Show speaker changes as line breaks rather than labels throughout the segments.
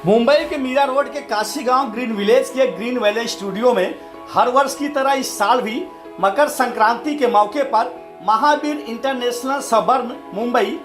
मुंबई के मीरा रोड के काशी गांव ग्रीन विलेज के ग्रीन वैली स्टूडियो में हर वर्ष की तरह इस साल भी मकर संक्रांति के मौके पर महावीर इंटरनेशनल सबर्न मुंबई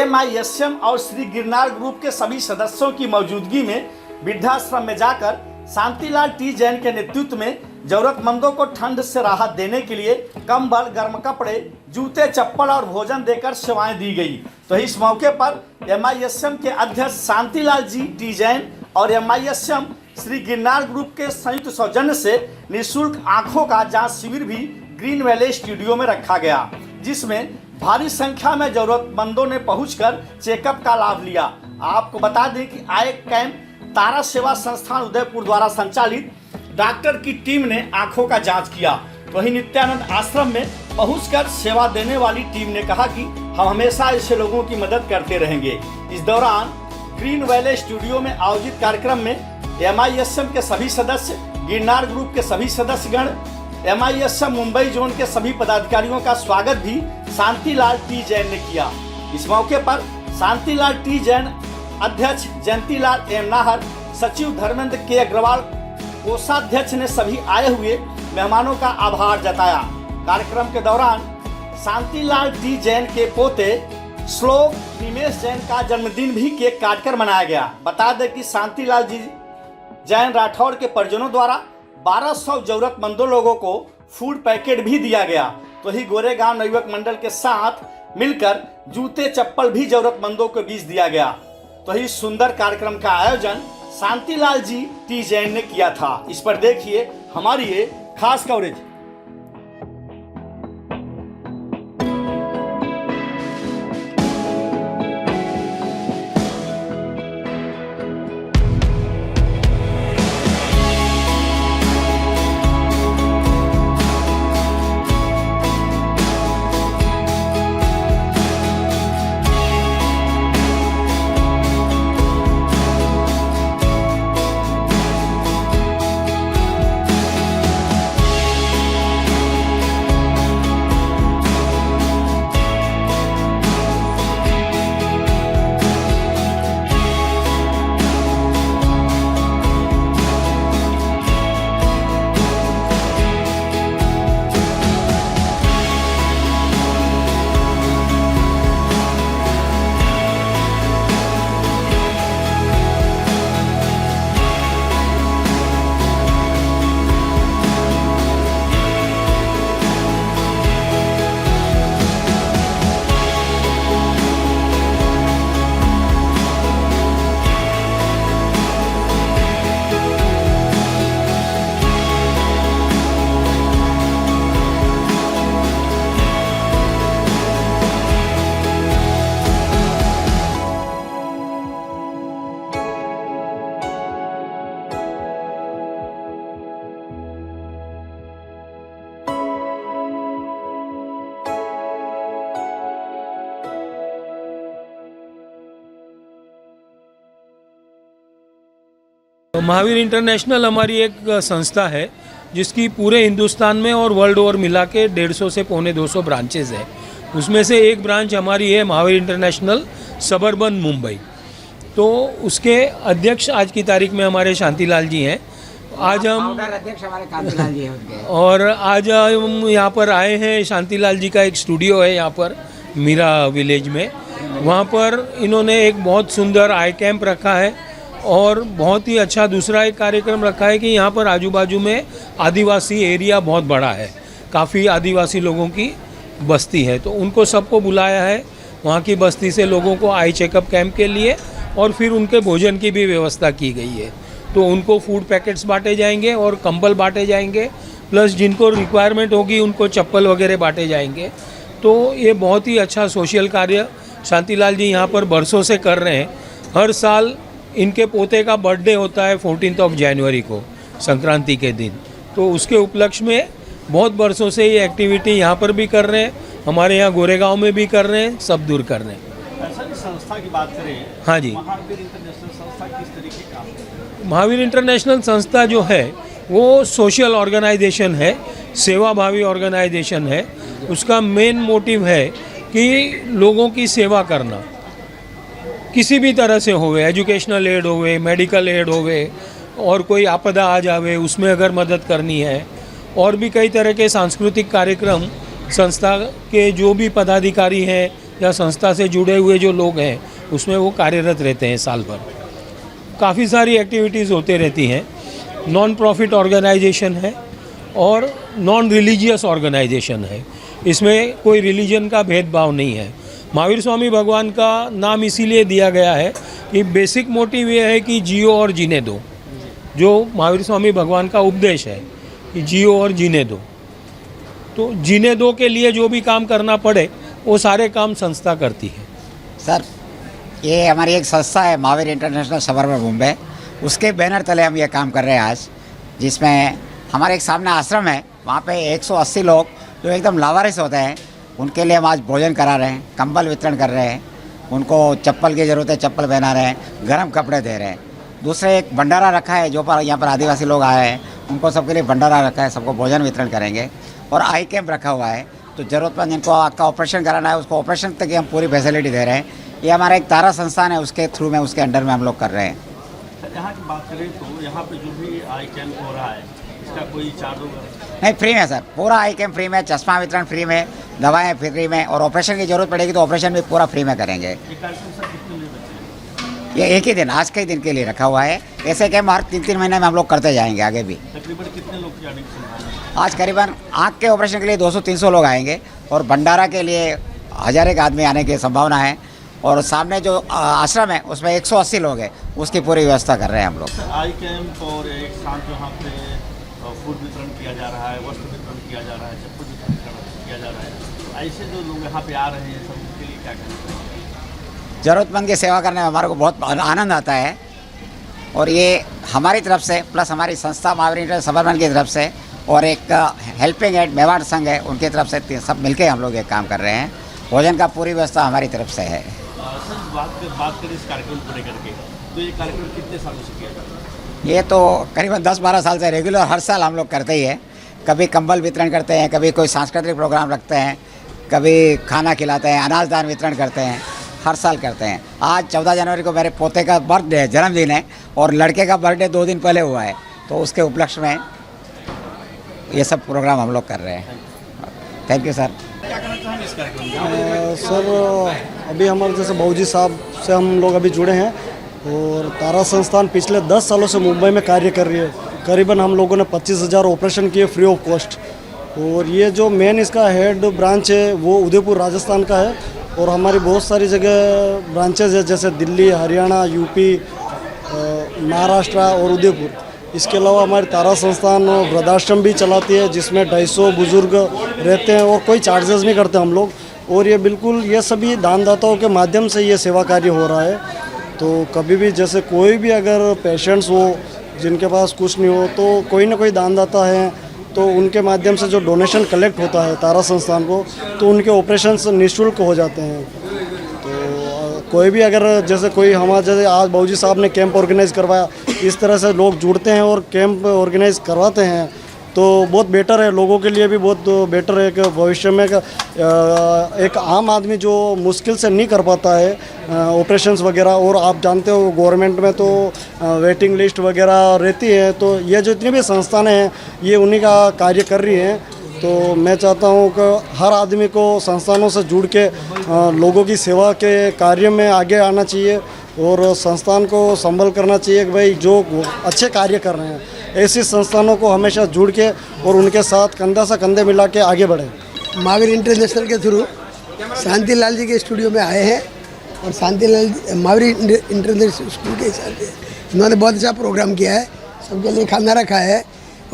MISM और श्री गिरनार ग्रुप के सभी सदस्यों की मौजूदगी में वृद्धाश्रम में जाकर शांतिलाल टी जैन के नेतृत्व में जरूरतमंदों को ठंड से राहत देने के लिए कंबल, गर्म कपड़े, जूते, चप्पल और भोजन देकर सेवाएं दी गई। तो इस मौके पर MISM के अध्यक्ष शांतिलाल जी टी जैन और MISM श्री गिरनार ग्रुप के संयुक्त सौजन्य से निःशुल्क आंखों का जांच शिविर भी ग्रीन वैली स्टूडियो में रखा गया, जिसमें भारी संख्या में जरूरतमंदों ने पहुंचकर चेकअप का लाभ लिया। आपको बता दें कि आए कैंप तारा सेवा संस्थान उदयपुर द्वारा संचालित डॉक्टर की टीम ने आंखों का जांच किया। वहीं नित्यानंद आश्रम में पहुंचकर सेवा देने वाली टीम ने कहा कि हम हमेशा ऐसे लोगों की मदद करते रहेंगे। इस दौरान ग्रीन वैली स्टूडियो में आयोजित कार्यक्रम में MISM के सभी सदस्य, गिरनार ग्रुप के सभी सदस्यगण, MISM मुंबई जोन के सभी पदाधिकारियों का स्वागत भी शांतिलाल टी जैन ने किया। इस मौके पर शांतिलाल टी जैन अध्यक्ष जयंतीलाल एम नाहर, सचिव धर्मेंद्र के अग्रवाल, कोषाध्यक्ष ने सभी आए हुए मेहमानों का आभार जताया। कार्यक्रम के दौरान शांतिलाल टी जैन के पोते श्लोक निमेश जैन का जन्मदिन भी केक काटकर मनाया गया। बता दें कि शांतिलाल जी जैन राठौड़ के परिजनों द्वारा 1200 जरूरतमंदों लोगों को फूड पैकेट भी दिया गया। तो ही गोरेगांव नवयुवक मंडल के साथ मिलकर जूते, चप्पल भी जरूरतमंदों को बीच दिया गया। तो इस सुंदर कार्यक्रम का आयोजन शांतिलाल जी टी जैन ने किया था। इस पर देखिए हमारी ये खास कवरेज।
महावीर इंटरनेशनल हमारी एक संस्था है जिसकी पूरे हिंदुस्तान में और वर्ल्ड ओवर मिला के 150 से पौने 200 ब्रांचेस है। उसमें से एक ब्रांच हमारी है महावीर इंटरनेशनल सबर्बन मुंबई। तो उसके अध्यक्ष आज की तारीख में हमारे शांतिलाल जी हैं। आज हम
अध्यक्ष हमारे कांतिलाल जी हैं
और आज हम यहाँ पर आए हैं। शांतिलाल जी का एक स्टूडियो है यहाँ पर मीरा विलेज में। वहाँ पर इन्होंने एक बहुत सुंदर आई कैंप रखा है और बहुत ही अच्छा दूसरा एक कार्यक्रम रखा है कि यहाँ पर आजू बाजू में आदिवासी एरिया बहुत बड़ा है, काफ़ी आदिवासी लोगों की बस्ती है। तो उनको सबको बुलाया है वहाँ की बस्ती से लोगों को आई चेकअप कैंप के लिए, और फिर उनके भोजन की भी व्यवस्था की गई है। तो उनको फूड पैकेट्स बांटे जाएंगे और कंबल बांटे जाएंगे, प्लस जिनको रिक्वायरमेंट होगी उनको चप्पल वगैरह बांटे जाएंगे। तो ये बहुत ही अच्छा सोशल कार्य शांतिलाल जी यहाँ पर बरसों से कर रहे हैं। हर साल इनके पोते का बर्थडे होता है 14 जनवरी को, संक्रांति के दिन। तो उसके उपलक्ष्य में बहुत बरसों से ये एक्टिविटी यहाँ पर भी कर रहे हैं, हमारे यहाँ गोरेगांव में भी कर रहे हैं, सब दूर कर रहे हैं।
ऐसा संस्था की बात करें,
हाँ जी,
महावीर इंटरनेशनल संस्था किस तरीके का काम?
महावीर इंटरनेशनल संस्था जो है वो सोशल ऑर्गेनाइजेशन है, सेवाभावी ऑर्गेनाइजेशन है। उसका मेन मोटिव है कि लोगों की सेवा करना। किसी भी तरह से होवे, एजुकेशनल एड होवे, मेडिकल एड होवे, और कोई आपदा आ जावे उसमें अगर मदद करनी है, और भी कई तरह के सांस्कृतिक कार्यक्रम संस्था के जो भी पदाधिकारी हैं या संस्था से जुड़े हुए जो लोग हैं उसमें वो कार्यरत रहते हैं। साल भर काफ़ी सारी एक्टिविटीज़ होते रहती हैं। नॉन प्रॉफिट ऑर्गेनाइजेशन है और नॉन रिलीजियस ऑर्गेनाइजेशन है, इसमें कोई रिलीजन का भेदभाव नहीं है। महावीर स्वामी भगवान का नाम इसीलिए दिया गया है कि बेसिक मोटिव ये है कि जियो और जीने दो, जो महावीर स्वामी भगवान का उपदेश है कि जियो और जीने दो। तो जीने दो के लिए जो भी काम करना पड़े वो सारे काम संस्था करती है।
सर, ये हमारी एक संस्था है महावीर इंटरनेशनल सबर्बन मुंबई, उसके बैनर तले हम ये काम कर रहे हैं आज, जिसमें हमारे एक सामने आश्रम है, वहाँ पे 180 लोग जो एकदम लावारिस होते हैं उनके लिए हम आज भोजन करा रहे हैं, कंबल वितरण कर रहे हैं, उनको चप्पल की ज़रूरत है चप्पल पहना रहे हैं, गर्म कपड़े दे रहे हैं। दूसरे एक भंडारा रखा है, जो पर यहाँ पर आदिवासी लोग आए हैं उनको सबके लिए भंडारा रखा है, सबको भोजन वितरण करेंगे। और आई कैंप रखा हुआ है, तो ज़रूरतमंद जिनको आपका ऑपरेशन कराना है उसको ऑपरेशन तक की हम पूरी फैसिलिटी दे रहे हैं। ये हमारा एक तारा संस्थान है, उसके थ्रू में उसके अंडर में हम लोग कर रहे हैं।
यहाँ की बात करें तो यहाँ पे जो भी आई कैंप हो रहा है इसका कोई चार्ज होगा?
नहीं, फ्री में सर, पूरा आई कैंप फ्री में, चश्मा वितरण फ्री में, दवाएं फ्री में, और ऑपरेशन की ज़रूरत पड़ेगी तो ऑपरेशन भी पूरा फ्री में करेंगे।
ये कार्यक्रम सर कितने दिन बचे?
ये एक ही दिन, आज के ही दिन के लिए रखा हुआ है। ऐसे कैंप हर 3-3 महीने में हम लोग करते जाएंगे आगे भी।
तकरीबन कितने लोग की आने की संभावना है?
आज करीबन आँख के ऑपरेशन के लिए 200-300 लोग आएंगे, और भंडारा के लिए 1000 एक आदमी आने की संभावना है। और सामने जो आश्रम है उसमें 180 लोग हैं, उसकी पूरी व्यवस्था कर रहे हैं हम लोग।
आई कैंप और एक साथ यहाँ पे फूड वितरण किया जा रहा है, वस्त्र वितरण किया जा रहा है, चप्पल वितरण किया जा रहा है, ऐसे जो लोग यहाँ पे आ रहे हैं सब उनके लिए क्या करना?
ज़रूरतमंद की सेवा करने में हमारे को बहुत आनंद आता है, और ये हमारी तरफ से प्लस हमारी संस्था महावीर इंटरनेशनल सबर्बन की तरफ से और एक हेल्पिंग एड मेवाड़ संघ है उनकी तरफ से सब मिलके हम लोग ये काम कर रहे हैं। भोजन का पूरी व्यवस्था हमारी तरफ से है।
सर, बात करें इस कार्यक्रम को लेकर के, तो ये कार्यक्रम कितने सालों से किया जाता है?
ये तो करीबन 10-12 साल से रेगुलर हर साल हम लोग करते ही है। कभी कंबल वितरण करते हैं, कभी कोई सांस्कृतिक प्रोग्राम रखते हैं, कभी खाना खिलाते हैं, अनाजदान वितरण करते हैं, हर साल करते हैं। आज 14 जनवरी को मेरे पोते का बर्थडे है, जन्मदिन है, और लड़के का बर्थडे 2 दिन पहले हुआ है, तो उसके उपलक्ष्य में ये सब प्रोग्राम हम लोग कर रहे हैं। Thank you sir.
क्या करना चाहेंगे इस कार्यक्रम में?
सर, अभी हमारे जैसे बाबूजी साहब से हम लोग अभी जुड़े हैं, और तारा संस्थान पिछले 10 सालों से मुंबई में कार्य कर रही है। करीबन हम लोगों ने 25,000 ऑपरेशन किए फ्री ऑफ कॉस्ट। और ये जो मेन इसका हेड ब्रांच है वो उदयपुर राजस्थान का है, और हमारी बहुत सारी जगह ब्रांचेज है जैसे दिल्ली, हरियाणा, यूपी, महाराष्ट्र और उदयपुर। इसके अलावा हमारी तारा संस्थान वृद्धाश्रम भी चलाती है, जिसमें 250 बुजुर्ग रहते हैं, और कोई चार्जेस नहीं करते हम लोग। और ये बिल्कुल ये सभी दानदाताओं के माध्यम से ये सेवा कार्य हो रहा है। तो कभी भी जैसे कोई भी अगर पेशेंट्स हो जिनके पास कुछ नहीं हो, तो कोई ना कोई दानदाता है, तो उनके माध्यम से जो डोनेशन कलेक्ट होता है तारा संस्थान को, तो उनके ऑपरेशंस निःशुल्क हो जाते हैं। तो कोई भी अगर जैसे कोई हमारा जैसे आज बाबूजी साहब ने कैंप ऑर्गेनाइज करवाया, इस तरह से लोग जुड़ते हैं और कैंप ऑर्गेनाइज करवाते हैं, तो बहुत बेटर है, लोगों के लिए भी बहुत बेटर है कि भविष्य में एक आम आदमी जो मुश्किल से नहीं कर पाता है ऑपरेशंस वगैरह, और आप जानते हो गवर्नमेंट में तो वेटिंग लिस्ट वगैरह रहती है, तो ये जो इतनी भी संस्थानें हैं ये उन्हीं का कार्य कर रही हैं। तो मैं चाहता हूँ कि हर आदमी को संस्थानों से जुड़ के लोगों की सेवा के कार्य में आगे आना चाहिए, और संस्थान को संभल करना चाहिए कि भाई जो अच्छे कार्य कर रहे हैं ऐसी संस्थानों को हमेशा जुड़ के और उनके साथ कंधा से कंधे मिला के आगे बढ़ें।
महावीर इंटरनेशनल के थ्रू शांतिलाल जी के स्टूडियो में आए हैं, और शांतिलाल महावीर इंटरनेशनल स्कूल के हिसाब से उन्होंने बहुत अच्छा प्रोग्राम किया है। सबके लिए खाना रखा है,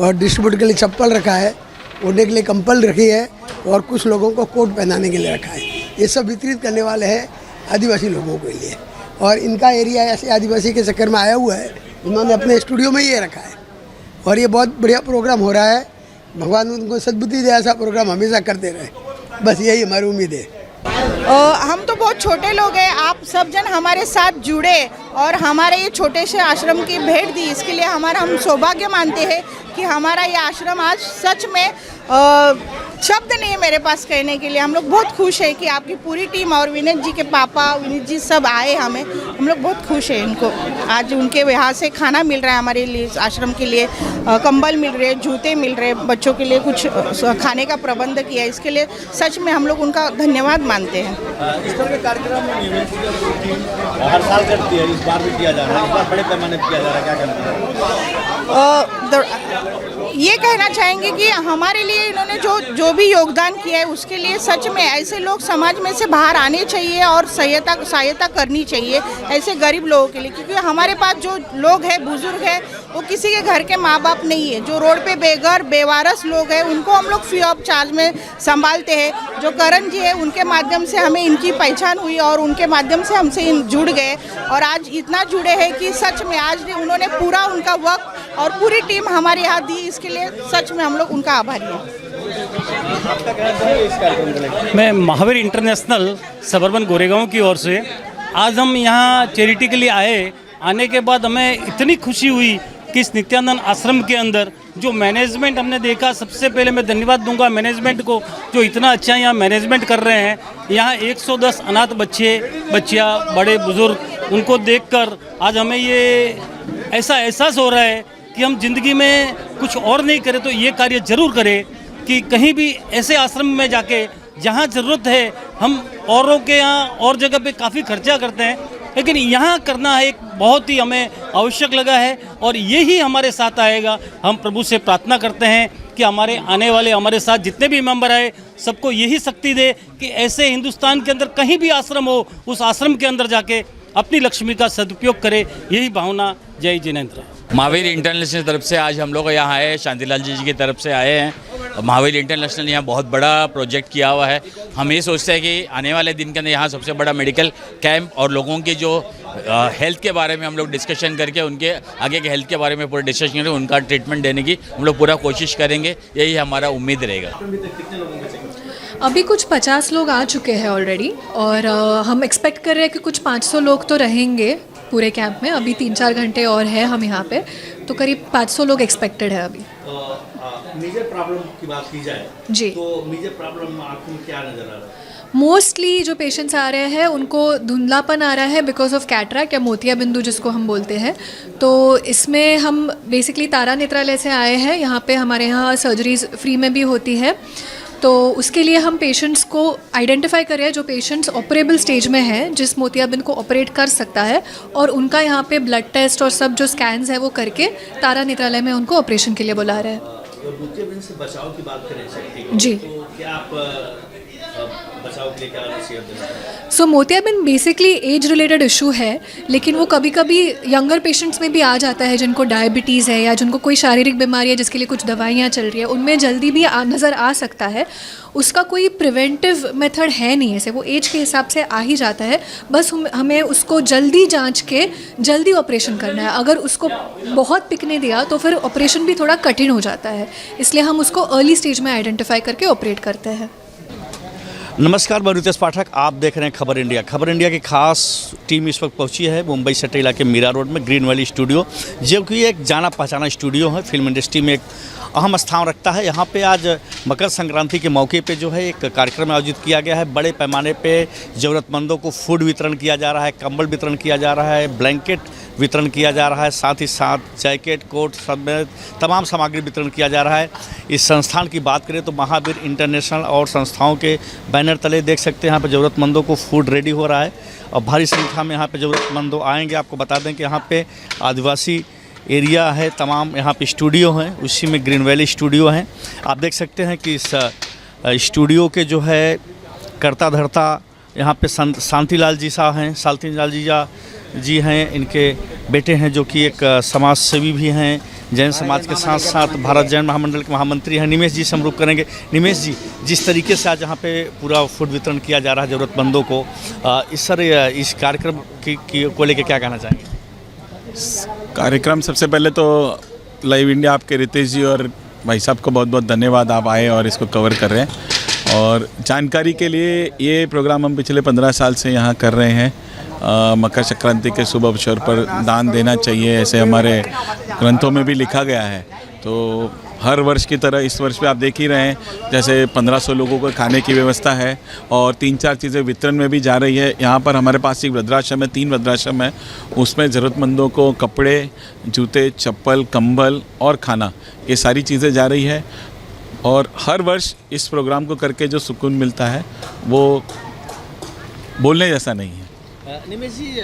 और डिस्ट्रीब्यूट के लिए चप्पल रखा है, ओढ़ने के लिए कंबल रखी है, और कुछ लोगों को कोट पहनाने के लिए रखा है। ये सब वितरित करने वाले हैं आदिवासी लोगों के लिए, और इनका एरिया ऐसे आदिवासी के चक्कर में आया हुआ है, इन्होंने अपने स्टूडियो में ये रखा है, और ये बहुत बढ़िया प्रोग्राम हो रहा है। भगवान उनको सद्बुद्धि दे, ऐसा प्रोग्राम हमेशा करते रहे, बस यही हमारी उम्मीद है।
हम तो बहुत छोटे लोग हैं, आप सब जन हमारे साथ जुड़े और हमारे ये छोटे से आश्रम की भेंट दी, इसके लिए हम सौभाग्य मानते हैं कि हमारा ये आश्रम आज सच में शब्द नहीं है मेरे पास कहने के लिए। हम लोग बहुत खुश है कि आपकी पूरी टीम और विनीत जी के पापा विनीत जी सब आए हमें, हम लोग बहुत खुश है इनको। आज उनके यहाँ से खाना मिल रहा है हमारे लिए, आश्रम के लिए कंबल मिल रहे, जूते मिल रहे, बच्चों के लिए कुछ खाने का प्रबंध किया, इसके लिए सच में हम लोग उनका धन्यवाद मानते हैं।
इस तरह के कार्यक्रम हर साल करती है, इस बार भी किया जा रहा है, इस बार बड़े पैमाने पर किया जा रहा है, क्या कहना है?
ये कहना चाहेंगे कि हमारे लिए इन्होंने जो भी योगदान किया है उसके लिए सच में ऐसे लोग समाज में से बाहर आने चाहिए और सहायता करनी चाहिए ऐसे गरीब लोगों के लिए, क्योंकि हमारे पास जो लोग हैं बुजुर्ग हैं वो किसी के घर के माँ बाप नहीं है, जो रोड पे बेघर बेवारस लोग हैं उनको हम लोग फ्री ऑफ चार्ज में संभालते हैं। जो करण जी है उनके माध्यम से हमें इनकी पहचान हुई और उनके माध्यम से हमसे जुड़ गए और आज इतना जुड़े हैं कि सच में आज उन्होंने पूरा उनका वक्त और पूरी टीम हमारे यहाँ दी, इसके लिए सच में हम लोग उनका आभारी हैं।
मैं महावीर इंटरनेशनल सबर्बन गोरेगांव की ओर से आज हम यहाँ चैरिटी के लिए आने के बाद हमें इतनी खुशी हुई कि इस नित्यानंद आश्रम के अंदर जो मैनेजमेंट हमने देखा, सबसे पहले मैं धन्यवाद दूंगा मैनेजमेंट को जो इतना अच्छा यहाँ मैनेजमेंट कर रहे हैं। यहाँ 110 अनाथ बच्चियाँ बड़े बुजुर्ग, उनको देखकर आज हमें ये ऐसा एहसास हो रहा है कि हम जिंदगी में कुछ और नहीं करें तो ये कार्य जरूर करें कि कहीं भी ऐसे आश्रम में जाके जहाँ ज़रूरत है, हम औरों के यहाँ और जगह पे काफ़ी खर्चा करते हैं लेकिन यहाँ करना है एक बहुत ही हमें आवश्यक लगा है और यही हमारे साथ आएगा। हम प्रभु से प्रार्थना करते हैं कि हमारे आने वाले हमारे साथ जितने भी मेंबर आए सबको यही शक्ति दे कि ऐसे हिंदुस्तान के अंदर कहीं भी आश्रम हो उस आश्रम के अंदर जाके अपनी लक्ष्मी का सदुपयोग करे, यही भावना। जय जिनेंद्र।
महावीर इंटरनेशनल तरफ से आज हम लोग यहाँ आए, शांतिलाल जी की तरफ से आए हैं। महावीर इंटरनेशनल यहाँ बहुत बड़ा प्रोजेक्ट किया हुआ है। हम ये सोचते हैं कि आने वाले दिन के अंदर यहाँ सबसे बड़ा मेडिकल कैंप और लोगों की जो हेल्थ के बारे में हम लोग डिस्कशन करके उनके आगे के हेल्थ के बारे में पूरा डिस्कशन करके उनका ट्रीटमेंट देने की हम लोग पूरा कोशिश करेंगे, यही हमारा उम्मीद रहेगा।
अभी कुछ 50 लोग आ चुके हैं ऑलरेडी और हम एक्सपेक्ट कर रहे हैं कि कुछ 500 लोग तो रहेंगे पूरे कैंप में। अभी 3-4 घंटे और है हम यहाँ पे, तो करीब 500 लोग एक्सपेक्टेड है अभी।
मेजर प्रॉब्लम की बात की जाए
जी,
तो मेजर प्रॉब्लम आपको क्या नज़र आ रहा है?
मोस्टली जो पेशेंट्स आ रहे हैं उनको धुंधलापन आ रहा है बिकॉज ऑफ कैटरैक्ट या मोतिया बिंदु जिसको हम बोलते हैं। तो इसमें हम बेसिकली तारा नेत्रालय से आए हैं। यहाँ पे हमारे यहाँ सर्जरीज फ्री में भी होती है, तो उसके लिए हम पेशेंट्स को आइडेंटिफाई कर रहे हैं जो पेशेंट्स ऑपरेबल स्टेज में हैं, जिस मोतियाबिंद को ऑपरेट कर सकता है, और उनका यहाँ पे ब्लड टेस्ट और सब जो स्कैन्स है वो करके तारा नेत्रालय में उनको ऑपरेशन के लिए बुला रहे हैं।
मोतियाबिंद से बचाव की बात करें
जी,
तो क्या आप बचाव के लिए क्या नसीहत देना चाहेंगे?
सो मोतियाबिंद बेसिकली एज रिलेटेड इशू है, लेकिन वो कभी कभी यंगर पेशेंट्स में भी आ जाता है जिनको डायबिटीज़ है या जिनको कोई शारीरिक बीमारी है जिसके लिए कुछ दवाइयाँ चल रही है, उनमें जल्दी भी नज़र आ सकता है। उसका कोई प्रिवेंटिव मेथड है नहीं, ऐसे वो एज के हिसाब से आ ही जाता है। बस हमें उसको जल्दी जांच के जल्दी ऑपरेशन करना है। अगर उसको बहुत पिकने दिया तो फिर ऑपरेशन भी थोड़ा कठिन हो जाता है, इसलिए हम उसको अर्ली स्टेज में आइडेंटिफाई करके ऑपरेट करते हैं।
नमस्कार, मैं रितेश पाठक, आप देख रहे हैं खबर इंडिया। खबर इंडिया की खास टीम इस वक्त पहुंची है मुंबई सेक्टर इलाके मीरा रोड में ग्रीन वैली स्टूडियो, जो कि एक जाना पहचाना स्टूडियो है, फिल्म इंडस्ट्री में एक अहम स्थान रखता है। यहाँ पे आज मकर संक्रांति के मौके पे जो है एक कार्यक्रम आयोजित किया गया है। बड़े पैमाने पे ज़रूरतमंदों को फूड वितरण किया जा रहा है, कंबल वितरण किया जा रहा है, ब्लैंकेट वितरण किया जा रहा है, साथ ही साथ जैकेट कोट समेत तमाम सामग्री वितरण किया जा रहा है। इस संस्थान की बात करें तो महावीर इंटरनेशनल और संस्थाओं के बैनर तले देख सकते हैं यहाँ पर ज़रूरतमंदों को फूड रेडी हो रहा है और भारी संख्या में यहाँ पे ज़रूरतमंदों आएंगे। आपको बता दें कि यहाँ पे आदिवासी एरिया है, तमाम यहाँ पे स्टूडियो हैं, उसी में ग्रीन वैली स्टूडियो हैं। आप देख सकते हैं कि इस स्टूडियो के जो है करता धरता यहाँ पे शांतिलाल जी साहब हैं, शांतिलाल जी हैं, इनके बेटे हैं जो कि एक समाज सेवी भी हैं, जैन समाज के साथ साथ भारत जैन महामंडल के महामंत्री हैं। निमेश जी से हम रुक करेंगे। निमेश जी, जिस तरीके से आज यहाँ पे पूरा फूड वितरण किया जा रहा है ज़रूरतमंदों को, इस कार्यक्रम को लेकर क्या कहना चाहेंगे?
कार्यक्रम सबसे पहले तो लाइव इंडिया आपके रितेश जी और भाई साहब को बहुत बहुत धन्यवाद, आप आए और इसको कवर कर रहे हैं। और जानकारी के लिए ये प्रोग्राम हम पिछले 15 साल से यहाँ कर रहे हैं। मकर संक्रांति के शुभ अवसर पर दान देना चाहिए, ऐसे हमारे ग्रंथों में भी लिखा गया है। तो हर वर्ष की तरह इस वर्ष भी आप देख ही रहे हैं, जैसे 1500 लोगों को खाने की व्यवस्था है और 3-4 चीज़ें वितरण में भी जा रही है। यहाँ पर हमारे पास एक वृद्धाश्रम है, 3 वृद्धाश्रम है, उसमें ज़रूरतमंदों को कपड़े, जूते, चप्पल, कंबल और खाना, ये सारी चीज़ें जा रही है। और हर वर्ष इस प्रोग्राम को करके जो सुकून मिलता है वो बोलने जैसा नहीं है।
निमेश जी,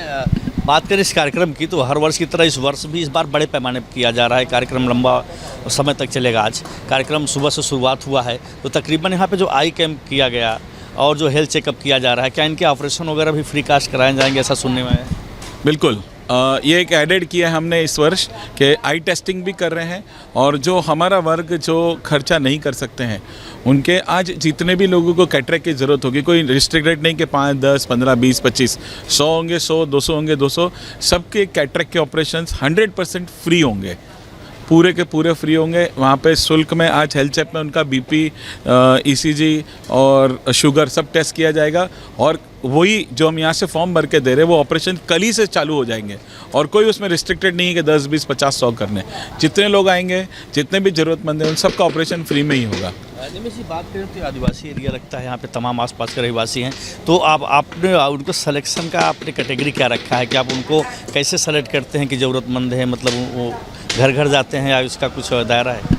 बात करें इस कार्यक्रम की तो हर वर्ष की तरह इस वर्ष भी इस बार बड़े पैमाने पर किया जा रहा है। कार्यक्रम लंबा समय तक चलेगा। आज कार्यक्रम सुबह से शुरुआत हुआ है तो तकरीबन यहाँ पे जो आई कैंप किया गया और जो हेल्थ चेकअप किया जा रहा है, क्या इनके ऑपरेशन वगैरह भी फ्री कास्ट कराए जाएंगे, ऐसा सुनने में है?
बिल्कुल, ये एक एडेड किया है हमने इस वर्ष के आई टेस्टिंग भी कर रहे हैं और जो हमारा वर्ग जो खर्चा नहीं कर सकते हैं उनके आज जितने भी लोगों को कैटरेक्ट की ज़रूरत होगी, कोई रिस्ट्रिक्टेड नहीं कि 5, 10, 15, 20, 25, 100 होंगे 100, 200 होंगे 200, सबके कैटरेक्ट के ऑपरेशंस 100% फ्री होंगे, पूरे के पूरे फ्री होंगे। वहाँ पे शुल्क में आज हेल्थ चेक में उनका बीपी, ईसीजी और शुगर सब टेस्ट किया जाएगा और वही जो हम यहाँ से फॉर्म भर के दे रहे हैं वो ऑपरेशन कल ही से चालू हो जाएंगे और कोई उसमें रिस्ट्रिक्टेड नहीं है कि 10, 20, 50, 100 करने। जितने लोग आएंगे, जितने भी ज़रूरतमंद हैं, उन सबका ऑपरेशन फ्री में ही होगा।
निमेश जी, बात करें तो आदिवासी एरिया लगता है, यहाँ पे तमाम आसपास के रहवासी हैं, तो आपने उनको सिलेक्शन का आपने कैटेगरी क्या रखा है कि आप उनको कैसे सेलेक्ट करते हैं कि ज़रूरतमंद है, मतलब वो घर घर जाते हैं या इसका कुछ दायरा है?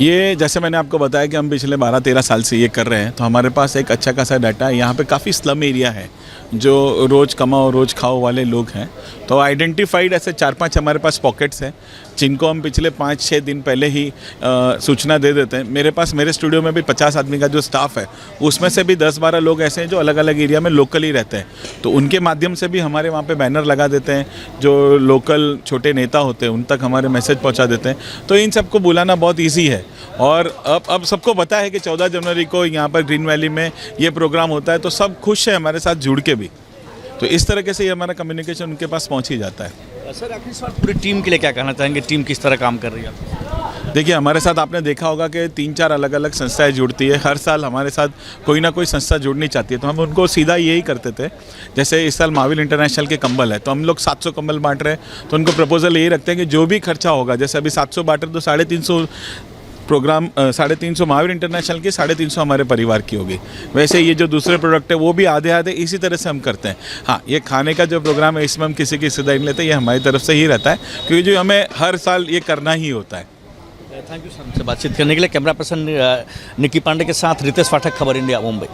ये जैसे मैंने आपको बताया कि हम पिछले 12-13 साल से ये कर रहे हैं, तो हमारे पास एक अच्छा खासा डाटा है। यहाँ पे काफ़ी स्लम एरिया है जो रोज़ कमाओ रोज़ खाओ वाले लोग हैं, तो आइडेंटिफाइड ऐसे 4-5 हमारे पास पॉकेट्स हैं जिनको हम पिछले 5-6 दिन पहले ही सूचना दे देते हैं। मेरे स्टूडियो में भी 50 आदमी का जो स्टाफ है उसमें से भी 10-12 लोग ऐसे हैं जो अलग अलग एरिया में लोकली रहते हैं, तो उनके माध्यम से भी हमारे वहाँ पे बैनर लगा देते हैं। जो लोकल छोटे नेता होते हैं उन तक हमारे मैसेज पहुँचा देते हैं, तो इन सबको बुलाना बहुत ईजी है। और अब सबको पता है कि 14 जनवरी को यहाँ पर ग्रीन वैली में ये प्रोग्राम होता है, तो सब खुश है हमारे साथ जुड़ के भी, तो इस तरीके से ये हमारा कम्युनिकेशन उनके पास पहुँच ही जाता है।
सर, आखिरी सवाल पूरी टीम के लिए क्या कहना चाहेंगे? टीम किस तरह काम कर रही है?
देखिए, हमारे साथ आपने देखा होगा कि 3-4 अलग अलग संस्थाएं जुड़ती है। हर साल हमारे साथ कोई ना कोई संस्था जुड़नी चाहती है, तो हम उनको सीधा यही करते थे। जैसे इस साल महावीर इंटरनेशनल के कंबल है, तो हम लोग 700 कंबल बांट रहे हैं, तो उनको प्रपोजल यही रखते हैं कि जो भी खर्चा होगा, जैसे अभी 700 बांट रहे तो 350 प्रोग्राम 350 महावीर इंटरनेशनल की, 350 हमारे परिवार की होगी। वैसे ये जो दूसरे प्रोडक्ट है वो भी आधे इसी तरह से हम करते हैं। हाँ, ये खाने का जो प्रोग्राम है इसमें हम किसी की हिस्सेदारी नहीं लेते, ये हमारी तरफ से ही रहता है क्योंकि जो हमें हर साल ये करना ही होता है।
थैंक यू सर, हमसे बातचीत करने के लिए। कैमरा पर्सन निकी पांडे के साथ रितेश पाठक, खबर इंडिया, मुंबई।